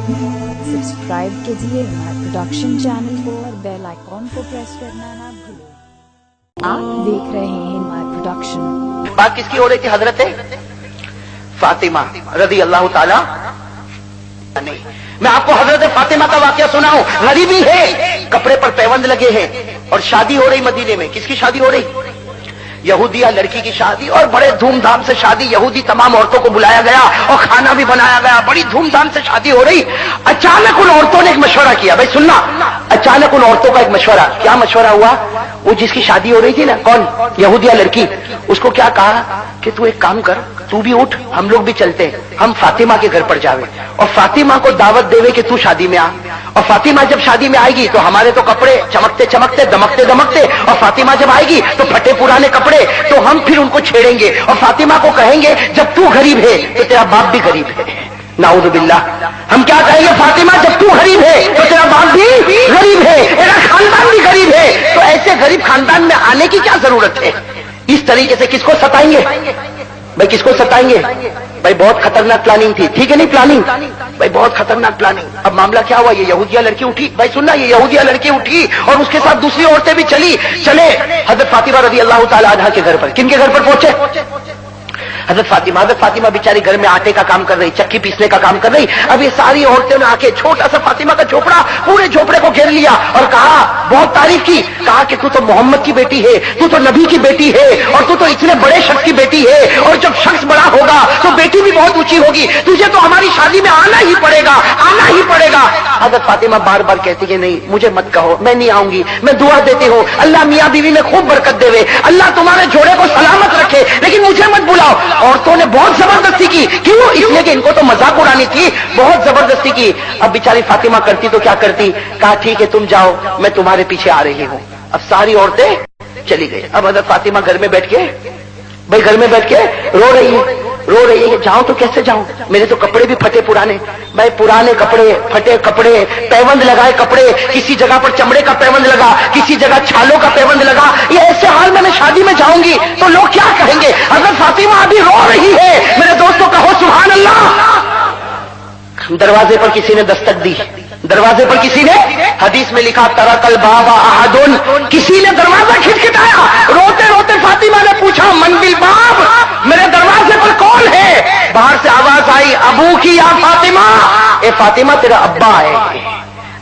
Subscribe कीजिए हमारे production channel को और बेल आइकॉन को प्रेस करना ना भूलें। आप देख रहे हैं हमारे प्रोडक्शन। बात किसकी हो रही थी? हजरत फातिमा रजी अल्लाह ताला। नहीं, मैं आपको हजरत फातिमा का वाकया सुनाऊं। गरीबी है, कपड़े पर पैबंद लगे हैं और शादी हो रही मदीने में। किसकी शादी हो रही? यहूदिया लड़की की शादी, और बड़े धूमधाम से शादी। यहूदी तमाम औरतों को बुलाया गया और खाना भी बनाया गया। बड़ी धूमधाम से शादी हो रही। अचानक उन औरतों ने एक मशवरा किया। भाई सुनना, अचानक उन औरतों का एक मशवरा। क्या मशवरा हुआ? वो जिसकी शादी हो रही थी ना, कौन? यहूदिया लड़की। उसको क्या कहा कि तू एक काम कर, तू भी उठ, हम लोग भी चलते हैं, हम फातिमा के घर पर जावे और फातिमा को दावत देवे कि तू शादी में आ। और फातिमा जब शादी में आएगी तो हमारे तो कपड़े चमकते चमकते दमकते दमकते, और फातिमा जब आएगी तो फटे पुराने कपड़े, तो हम फिर उनको छेड़ेंगे और फातिमा को कहेंगे जब तू गरीब है तो तेरा बाप भी गरीब है। नाऊज़ु बिल्लाह। हम क्या कहेंगे? फातिमा जब तू गरीब है तो तेरा बाप भी गरीब है, तेरा खानदान भी गरीब है। तो ऐसे गरीब खानदान में आने की क्या जरूरत है? इस तरीके से किसको सताएंगे भाई? किसको सताएंगे भाई? बहुत खतरनाक प्लानिंग थी, ठीक है नहीं? प्लानिंग भाई बहुत खतरनाक प्लानिंग। अब मामला क्या हुआ? ये यहूदिया लड़की उठी। भाई सुनना, ये यहूदिया लड़की उठी और उसके साथ दूसरी औरतें भी चले हजरत फातिमा रजी अल्लाह ताला अन्हा के घर पर। किनके घर पर पहुंचे? हजरत फातिमा बेचारी घर में आटे का काम कर रही, चक्की पीसने का काम कर रही। अब ये सारी औरतें ने आके छोटा सा फातिमा का झोपड़ा, पूरे झोपड़े को घेर लिया और कहा, बहुत तारीफ की, कहा कि तू तो मोहम्मद की बेटी है, तू तो नबी की बेटी है, और तू तो इतने बड़े शख्स की बेटी है, और जब शख्स बड़ा होगा तो बेटी भी बहुत ऊंची होगी, तुझे तो हमारी शादी में आना ही पड़ेगा, आना ही पड़ेगा। हजरत फातिमा बार बार कहती है, नहीं मुझे मत कहो, मैं नहीं आऊंगी, मैं दुआ देती हूँ अल्लाह मियाँ बीवी में खूब बरकत देवे, अल्लाह तुम्हारे जोड़े को सलामत रखे, लेकिन मुझे मत बुलाओ। औरतों ने बहुत जबरदस्ती की। क्यों? इसलिए कि इनको तो मजाक उड़ानी थी, बहुत जबरदस्ती की। अब बेचारी फातिमा करती तो क्या करती? कहा ठीक है तुम जाओ, मैं तुम्हारे पीछे आ रही हूं। अब सारी औरतें चली गई। अब हजरत फातिमा घर में बैठ के रो रही है, जाऊं तो कैसे जाऊं? मेरे तो कपड़े भी फटे पुराने। भाई पुराने कपड़े, फटे कपड़े, पैबंद लगाए कपड़े, किसी जगह पर चमड़े का पैबंद लगा, किसी जगह छालों का पैबंद लगा। ये ऐसे हाल में मैं शादी में जाऊंगी तो लोग क्या कहेंगे? हजरत फातिमा अभी रो रही है। मेरे दोस्तों कहो सुभान अल्लाह। दरवाजे पर किसी ने दस्तक दी, दरवाजे पर किसी ने, हदीस में लिखा तरकल बाबा अहदुन, किसी ने दरवाजा खटखटाया। रोते रोते फातिमा ने पूछा मन बिल बाब, मेरे दरवाजे पर कौन है? बाहर से आवाज आई, अबू की या फातिमा, ए फातिमा तेरा अब्बा है।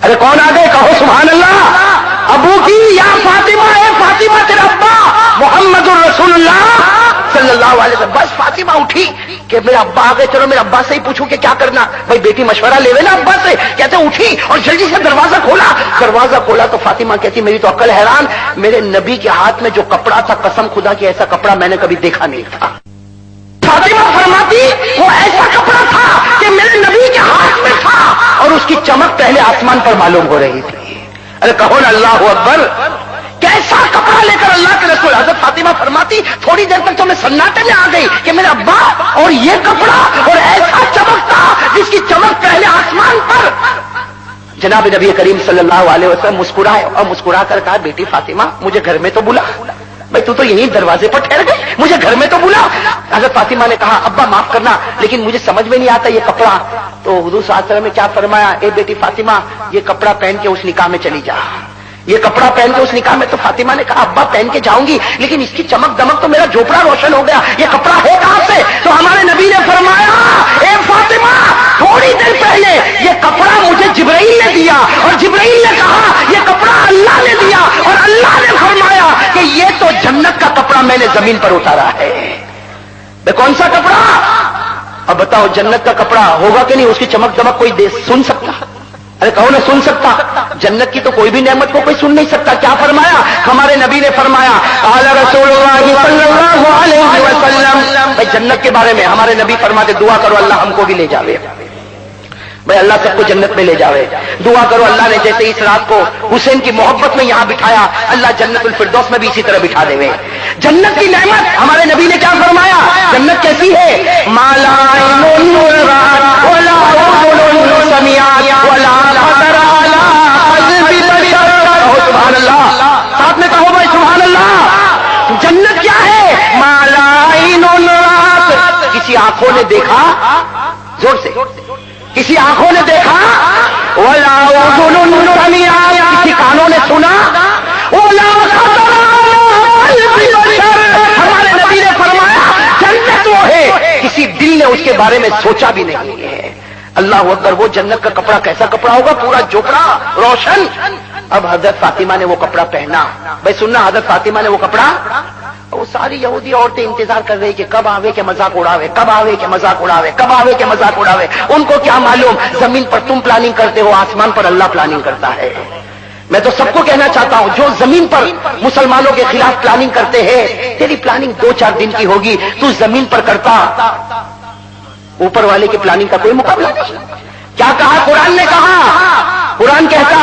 अरे कौन आ गए? कहो सुभान अल्लाह। अबू की या फातिमा, ए फातिमा तेरा अब्बा मुहम्मदुर रसूलुल्लाह सल्लल्लाहु अलैहि वसल्लम। बस फातिमा उठी कि मेरे अब्बा आ गए, चलो मेरे अब्बा से ही पूछूं कि क्या करना। भाई बेटी मशवरा लेवे ना अब्बा से। कहते उठी और जल्दी से दरवाजा खोला तो फातिमा कहती मेरी तो अक्ल हैरान, मेरे नबी के हाथ में जो कपड़ा था, कसम खुदा की ऐसा कपड़ा मैंने कभी देखा नहीं था। फातिमा फरमाती वो ऐसा कपड़ा था कि मेरे नबी के हाथ में था और उसकी चमक पहले आसमान पर मालूम हो रही थी। अरे कहो ना अल्लाह अकबर। कैसा कपड़ा लेकर अल्लाह के रसूल। हजरत फातिमा फरमाती थोड़ी देर तक तो मैं सन्नाटे में आ गई कि मेरा अब्बा और ये कपड़ा और ऐसा चमकता जिसकी चमक पहले आसमान पर। जनाब नबी करीम सल्लल्लाहु अलैहि वसल्लम मुस्कुराए और मुस्कुरा कर कहा, बेटी फातिमा मुझे घर में तो बुला। भाई तू तो यहीं दरवाजे पर ठहर गई, मुझे घर में तो बुला। हजरत फातिमा ने कहा, अब्बा माफ करना लेकिन मुझे समझ में नहीं आता ये कपड़ा। तो हुजूर सल्लल्लाहु अलैहि वसल्लम ने क्या फरमाया, ए बेटी फातिमा ये कपड़ा पहन के उस निकाह में चली जा, ये कपड़ा पहन के उस निकाह में। तो फातिमा ने कहा, अब्बा पहन के जाऊंगी लेकिन इसकी चमक दमक तो मेरा झोपड़ा रोशन हो गया, ये कपड़ा है कहां से? तो हमारे नबी ने फरमाया, ए फातिमा थोड़ी देर पहले ये कपड़ा मुझे जिब्राइल ने दिया और जिब्राइल ने कहा ये कपड़ा अल्लाह ने दिया और अल्लाह ने फरमाया कि ये तो जन्नत का कपड़ा मैंने जमीन पर उतारा है। कौन सा कपड़ा? अब बताओ जन्नत का कपड़ा होगा कि नहीं? उसकी चमक दमक कोई सुन सकता? अरे कहो ना सुन सकता? जन्नत की तो कोई भी नेमत को कोई सुन नहीं सकता। क्या फरमाया हमारे नबी ने? फरमाया आला रसूलुल्लाह सल्लल्लाहु अलैहि वसल्लम। भाई जन्नत के बारे में हमारे नबी फरमाते दुआ करो अल्लाह हमको भी ले जावे। भाई अल्लाह सबको जन्नत में ले जावे। दुआ करो अल्लाह ने जैसे इस रात को हुसैन की मोहब्बत में यहां बिठाया, अल्लाह जन्नतुल फिरदौस में भी इसी तरह बिठा देवे। जन्नत की नेमत हमारे नबी ने क्या फरमाया? जन्नत कैसी है? माला सुभान अल्लाह, साथ में कहो भाई सुभान अल्लाह। जन्नत क्या है? माला किसी आंखों ने देखा, जोर से किसी आंखों ने देखा, वला उज़ुनुन समिआ, किसी कानों ने सुना, वला खतरा क़ल्बि बशर, हमारे नबी ने फरमाया जन्नत वो है किसी दिल ने उसके बारे में सोचा भी नहीं है। अल्लाह अकबर, वो जन्नत का कपड़ा कैसा कपड़ा होगा, पूरा जोकड़ा रोशन। अब हजरत फातिमा ने वो कपड़ा पहना। भाई सुनना, हजरत फातिमा ने वो कपड़ा, वो सारी यहूदी औरतें इंतजार कर रही कि कब आवे के मजाक उड़ावे, कब आवे के मजाक उड़ावे, कब आवे के मजाक उड़ावे। उनको क्या मालूम, जमीन पर तुम प्लानिंग करते हो, आसमान पर अल्लाह प्लानिंग करता है। मैं तो सबको कहना चाहता हूं, जो जमीन पर मुसलमानों के खिलाफ प्लानिंग करते हैं, तेरी प्लानिंग 2-4 दिन की होगी, तू जमीन पर करता, ऊपर वाले की प्लानिंग का कोई मुकाबला नहीं। क्या कहा कुरान ने, कहा कुरान कहता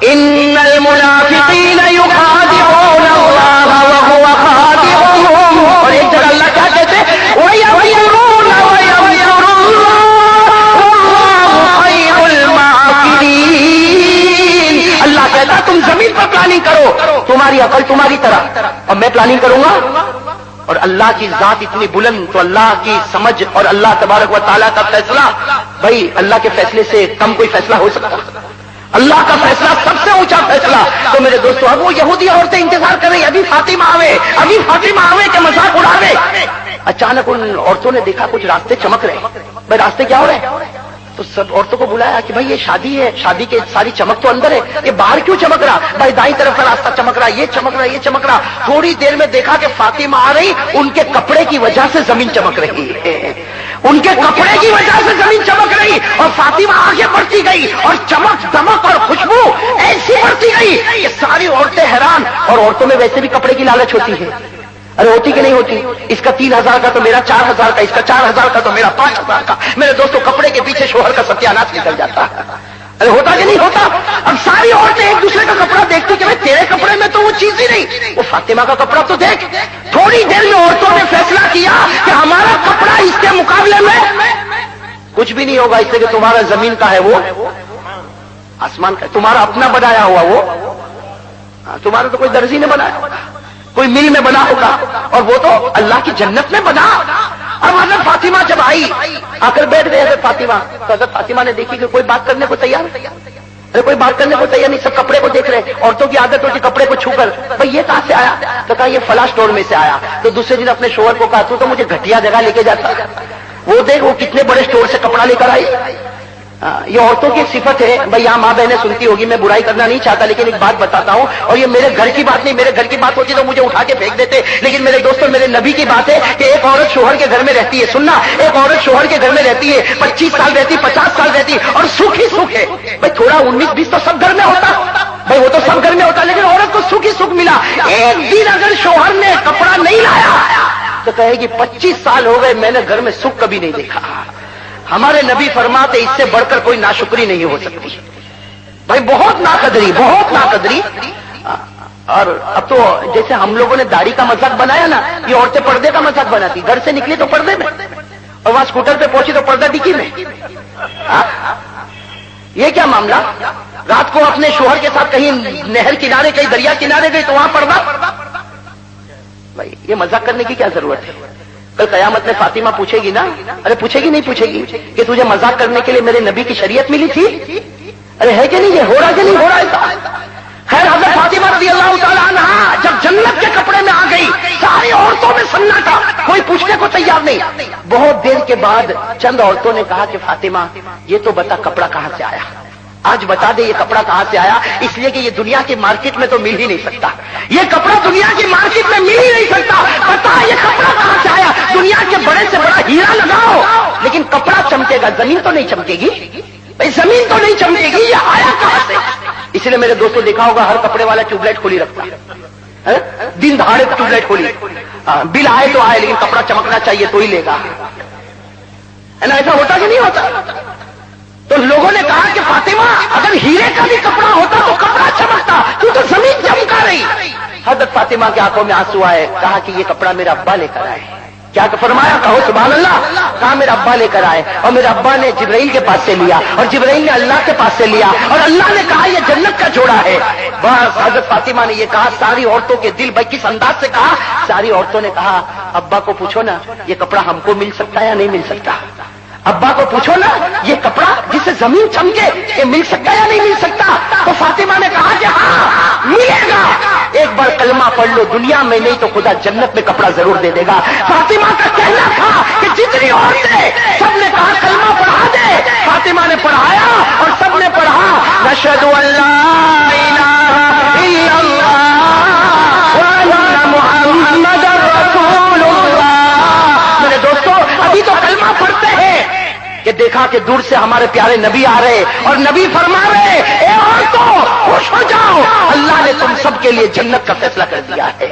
इन्नल मुनाफिकीन युखादिऊन अल्लाह व हुवा खादिऊहुम, और एक जगह अल्लाह क्या कहते हैं, वयमकुरून वयमकुरुल्लाह वल्लाहु खैरुल माकिरीन। अल्लाह कहता तुम जमीन पर प्लानिंग करो, तुम्हारी अकल तुम्हारी तरह, और मैं प्लानिंग करूंगा। और अल्लाह की जात इतनी बुलंद, तो अल्लाह की समझ और अल्लाह तबारक व तआला का फैसला, भाई अल्लाह के फैसले से कम कोई फैसला हो सकता? अल्लाह का फैसला सबसे ऊंचा फैसला। तो मेरे दोस्तों, अब वो यहूदी औरतें इंतजार कर रही, अभी फातिमा आवे, अभी फातिमा आवे के मजाक उड़ावे। अचानक उन औरतों ने देखा कुछ रास्ते चमक रहे। भाई रास्ते क्या हो रहे हैं? तो सब औरतों को बुलाया कि भाई ये शादी है, शादी के सारी चमक तो अंदर है, ये बाहर क्यों चमक रहा? भाई दाईं तरफ का रास्ता चमक रहा, ये चमक रहा, ये चमक रहा। थोड़ी देर में देखा कि फातिमा आ रही, उनके कपड़े की वजह से जमीन चमक रही है, उनके कपड़े की वजह से जमीन चमक रही, और फातिमा आगे बढ़ती गई, और चमक दमक और खुशबू ऐसी बढ़ती गई कि सारी औरतें हैरान। और औरतों में वैसे भी कपड़े की लालच होती है, अरे होती कि नहीं होती? इसका 3000 का तो मेरा 4000 का, इसका 4000 का तो मेरा 5000 का। मेरे दोस्तों, कपड़े के पीछे शोहर का सत्यानाश निकल जाता है। अरे होता कि नहीं होता? अब सारी औरतें एक दूसरे का कपड़ा देखती कि भाई तेरे कपड़े में तो वो चीज ही नहीं, वो फातिमा का कपड़ा तो देख। थोड़ी देर में औरतों ने फैसला किया कि हमारा कपड़ा इसके मुकाबले में कुछ भी नहीं होगा, इससे कि तुम्हारा जमीन का है वो आसमान का, तुम्हारा अपना बनाया हुआ वो, तुम्हारा तो कोई दर्जी ने बनाया, कोई मिल में बना होगा, और वो तो अल्लाह की जन्नत में बना। अब हजरत फातिमा जब आई, आकर बैठ गए हजरत फातिमा, तो हजरत फातिमा ने देखी कि कोई बात करने को तैयार, अरे कोई बात करने को तैयार नहीं, सब कपड़े को देख रहे। औरतों की आदत होती कपड़े को छूकर, भाई ये कहां से आया? तो कहा ये फला स्टोर में से आया। तो दूसरे दिन अपने शोहर को कहा तू तो मुझे घटिया जगह लेके जाता, वो देख वो कितने बड़े स्टोर से कपड़ा लेकर आई। ये औरतों की एक सिफत है। भाई यहाँ माँ बहनें सुनती होगी, मैं बुराई करना नहीं चाहता, लेकिन एक बात बताता हूँ, और ये मेरे घर की बात नहीं, मेरे घर की बात होती तो मुझे उठा के फेंक देते, लेकिन मेरे दोस्तों मेरे नबी की बात है कि एक औरत शोहर के घर में रहती है। सुनना, एक औरत शोहर के घर में रहती है, 25 साल रहती, 50 साल रहती, और सुख ही सुख है। भाई थोड़ा 19-20 तो सब घर में होता, भाई वो तो सब घर में होता, लेकिन औरत को सुख ही सुख मिला। एक दिन अगर शोहर ने कपड़ा नहीं लाया तो कहेगी 25 साल हो गए मैंने घर में सुख कभी नहीं देखा। हमारे नबी फरमाते इससे बढ़कर कोई नाशुक्री नहीं हो सकती। भाई बहुत नाकदरी, बहुत नाकदरी। और अब तो जैसे हम लोगों ने दाढ़ी का मजाक बनाया ना, ये औरतें पर्दे का मजाक बनाती, घर से निकली तो पर्दे में, और वहां स्कूटर पे पहुंची तो पर्दा डिक्की में। ये क्या मामला? रात को अपने शोहर के साथ कहीं नहर किनारे, कहीं दरिया किनारे गई तो वहां पर्दा। भाई ये मजाक करने की क्या जरूरत है? कल कयामत में फातिमा पूछेगी ना, अरे पूछेगी नहीं पूछेगी कि तुझे मजाक करने के लिए मेरे नबी की शरीयत मिली थी? अरे है कि नहीं, ये हो रहा कि नहीं हो रहा ऐसा? खैर हज़रत फातिमा रज़ियल्लाहु ताला अन्हा जब जन्नत के कपड़े में आ गई, सारी औरतों में सन्नाटा, कोई पूछने को तैयार नहीं। बहुत देर के बाद चंद औरतों ने कहा कि फातिमा ये तो बता कपड़ा कहां से आया, आज बता दे ये कपड़ा कहां से आया, इसलिए कि ये दुनिया की मार्केट में तो मिल ही नहीं सकता, ये कपड़ा दुनिया की मार्केट में मिल ही नहीं सकता, बता ये कपड़ा कहां से आया। दुनिया के बड़े से बड़ा हीरा लगाओ लेकिन कपड़ा चमकेगा, जमीन तो नहीं चमकेगी, भाई जमीन तो नहीं चमकेगी, ये आया कहां से? इसलिए मेरे दोस्तों देखा होगा हर कपड़े वाला ट्यूबलाइट खोली रखता है, दिन दहाड़े ट्यूबलाइट खोली, बिल आए तो आए लेकिन कपड़ा चमकना चाहिए तो ही लेगा, है ना? ऐसा होता कि नहीं होता? तो लोगों ने कहा कि फातिमा अगर हीरे का भी कपड़ा होता तो कपड़ा चमकता, तू तो जमीन चमका रही। हज़रत फातिमा की आंखों में आंसू आए, कहा कि ये कपड़ा मेरा अब्बा लेकर आए। क्या फरमाया? कहो सुभान अल्लाह। कहा मेरा अब्बा लेकर आए, और मेरे अब्बा ने जिब्राइल के पास से लिया, और जिब्राइल ने अल्लाह के पास से लिया, और अल्लाह ने कहा ये जन्नत का जोड़ा है। बस हज़रत फातिमा ने ये कहा, सारी औरतों के दिल, भाई किस अंदाज से कहा, सारी औरतों ने कहा अब्बा को पूछो ना ये कपड़ा हमको मिल सकता है या नहीं मिल सकता। अब्बा को पूछो ना, ये कपड़ा जिससे जमीन चमके ये मिल सकता या नहीं मिल सकता? तो फातिमा ने कहा कि हाँ मिलेगा, एक बार कलमा पढ़ लो, दुनिया में नहीं तो खुदा जन्नत में कपड़ा जरूर दे देगा। फातिमा का कहना था कि जितनी औरतें सबने कहा कलमा पढ़ा दे, फातिमा ने पढ़ाया और सबने पढ़ा नशहदु अल्ला इलाहा इल्लल्लाह व अन्ना मुहम्मदर रसूलुल्लाह। मेरे दोस्तों, अभी तो कलमा पढ़ते हैं कि देखा कि दूर से हमारे प्यारे नबी आ रहे और नबी फरमा रहे, ए औरतों खुश हो जाओ, अल्लाह ने तुम सबके लिए जन्नत का फैसला कर दिया है।